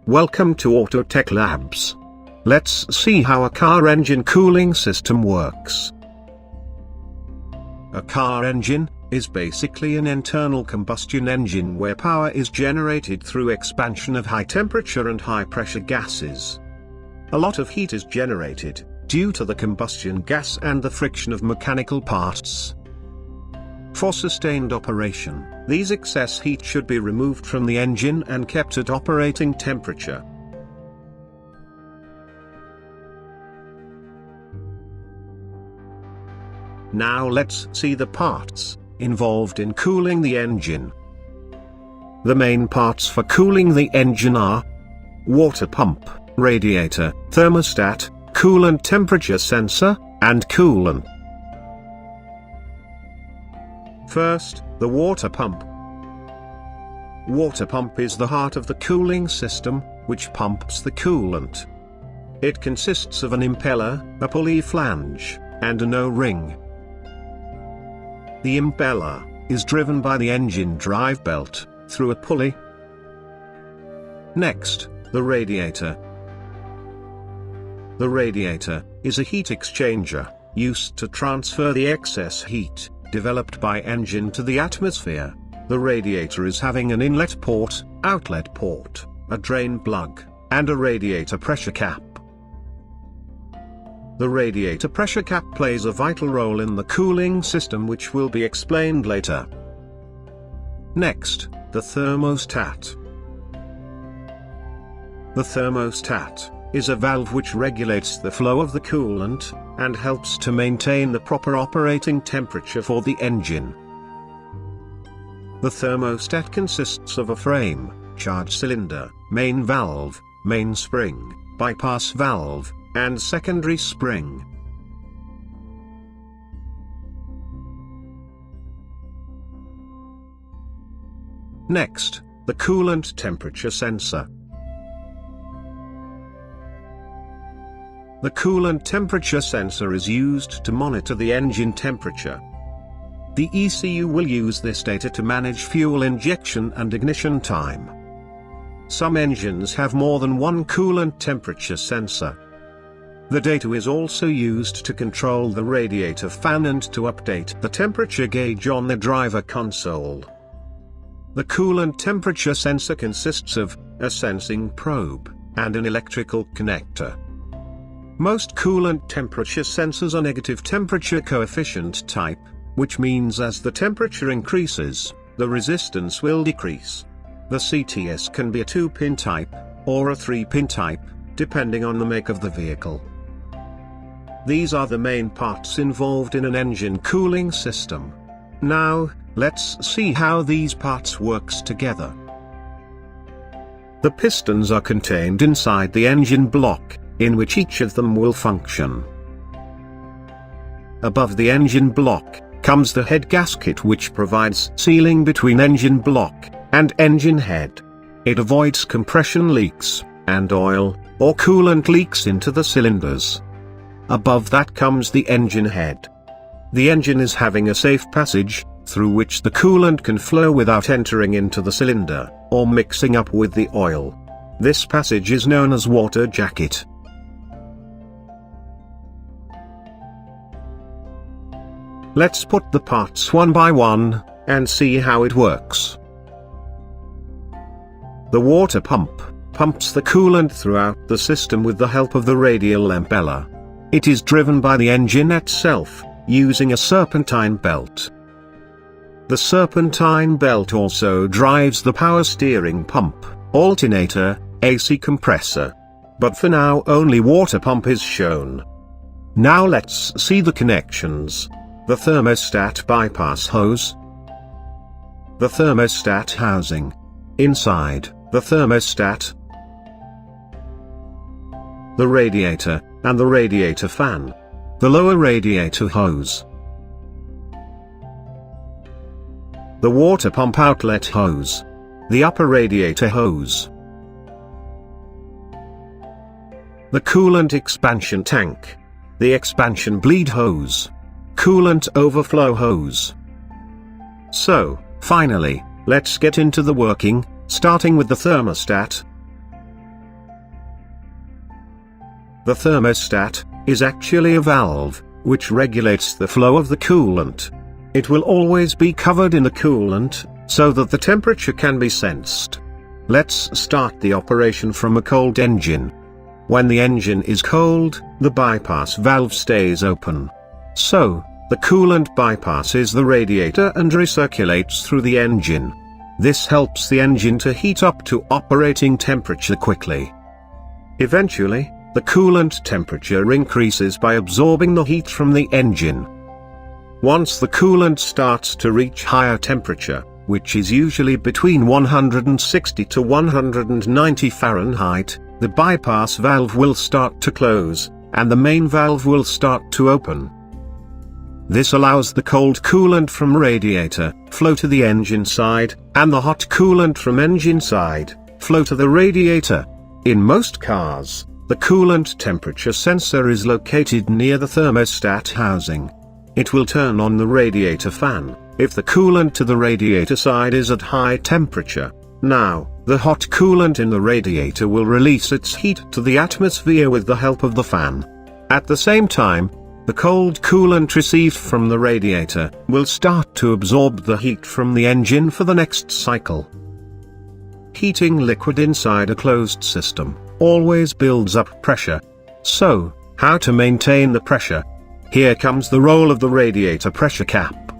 Welcome to Autotech Labs. Let's see how a car engine cooling system works. A car engine is basically an internal combustion engine where power is generated through expansion of high temperature and high pressure gases. A lot of heat is generated due to the combustion gas and the friction of mechanical parts. For sustained operation, these excess heat should be removed from the engine and kept at operating temperature. Now let's see the parts involved in cooling the engine. The main parts for cooling the engine are water pump, radiator, thermostat, coolant temperature sensor, and coolant. First, the water pump. Water pump is the heart of the cooling system, which pumps the coolant. It consists of an impeller, a pulley flange, and an O-ring. The impeller is driven by the engine drive belt through a pulley. Next, the radiator. The radiator is a heat exchanger used to transfer the excess heat developed by engine to the atmosphere. The radiator is having an inlet port, outlet port, a drain plug, and a radiator pressure cap. The radiator pressure cap plays a vital role in the cooling system, which will be explained later. Next, the thermostat. The thermostat is a valve which regulates the flow of the coolant and helps to maintain the proper operating temperature for the engine. The thermostat consists of a frame, charge cylinder, main valve, main spring, bypass valve, and secondary spring. Next, the coolant temperature sensor. The coolant temperature sensor is used to monitor the engine temperature. The ECU will use this data to manage fuel injection and ignition time. Some engines have more than one coolant temperature sensor. The data is also used to control the radiator fan and to update the temperature gauge on the driver console. The coolant temperature sensor consists of a sensing probe and an electrical connector. Most coolant temperature sensors are negative temperature coefficient type, which means as the temperature increases, the resistance will decrease. The CTS can be a 2-pin type, or a 3-pin type, depending on the make of the vehicle. These are the main parts involved in an engine cooling system. Now, let's see how these parts works together. The pistons are contained inside the engine block, in which each of them will function. Above the engine block comes the head gasket, which provides sealing between engine block and engine head. It avoids compression leaks and oil or coolant leaks into the cylinders. Above that comes the engine head. The engine is having a safe passage through which the coolant can flow without entering into the cylinder or mixing up with the oil. This passage is known as water jacket. Let's put the parts one by one and see how it works. The water pump pumps the coolant throughout the system with the help of the radial impeller. It is driven by the engine itself, using a serpentine belt. The serpentine belt also drives the power steering pump, alternator, AC compressor. But for now only water pump is shown. Now let's see the connections. The thermostat bypass hose. The thermostat housing. Inside the thermostat. The radiator, and the radiator fan. The lower radiator hose. The water pump outlet hose. The upper radiator hose. The coolant expansion tank. The expansion bleed hose. Coolant overflow hose. So, finally, let's get into the working, starting with the thermostat. The thermostat is actually a valve, which regulates the flow of the coolant. It will always be covered in the coolant, so that the temperature can be sensed. Let's start the operation from a cold engine. When the engine is cold, the bypass valve stays open. So, the coolant bypasses the radiator and recirculates through the engine. This helps the engine to heat up to operating temperature quickly. Eventually, the coolant temperature increases by absorbing the heat from the engine. Once the coolant starts to reach higher temperature, which is usually between 160 to 190 Fahrenheit, the bypass valve will start to close, and the main valve will start to open. This allows the cold coolant from radiator flow to the engine side, and the hot coolant from engine side flow to the radiator. In most cars, the coolant temperature sensor is located near the thermostat housing. It will turn on the radiator fan if the coolant to the radiator side is at high temperature. Now, the hot coolant in the radiator will release its heat to the atmosphere with the help of the fan. At the same time, the cold coolant received from the radiator will start to absorb the heat from the engine for the next cycle. Heating liquid inside a closed system always builds up pressure. So, how to maintain the pressure? Here comes the role of the radiator pressure cap.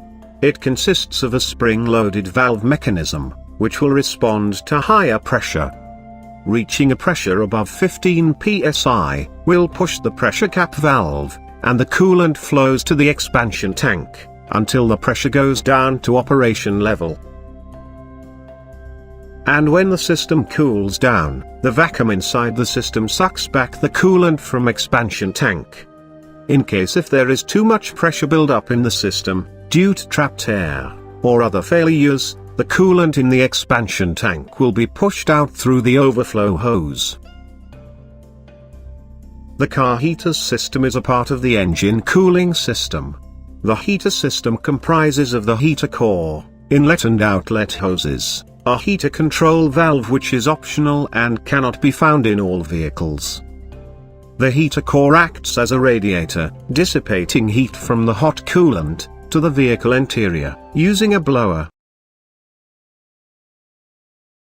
It consists of a spring-loaded valve mechanism, which will respond to higher pressure. Reaching a pressure above 15 psi will push the pressure cap valve, and the coolant flows to the expansion tank, until the pressure goes down to operation level. And when the system cools down, the vacuum inside the system sucks back the coolant from expansion tank. In case if there is too much pressure buildup in the system, due to trapped air, or other failures, the coolant in the expansion tank will be pushed out through the overflow hose. The car heater system is a part of the engine cooling system. The heater system comprises of the heater core, inlet and outlet hoses, a heater control valve which is optional and cannot be found in all vehicles. The heater core acts as a radiator, dissipating heat from the hot coolant to the vehicle interior, using a blower.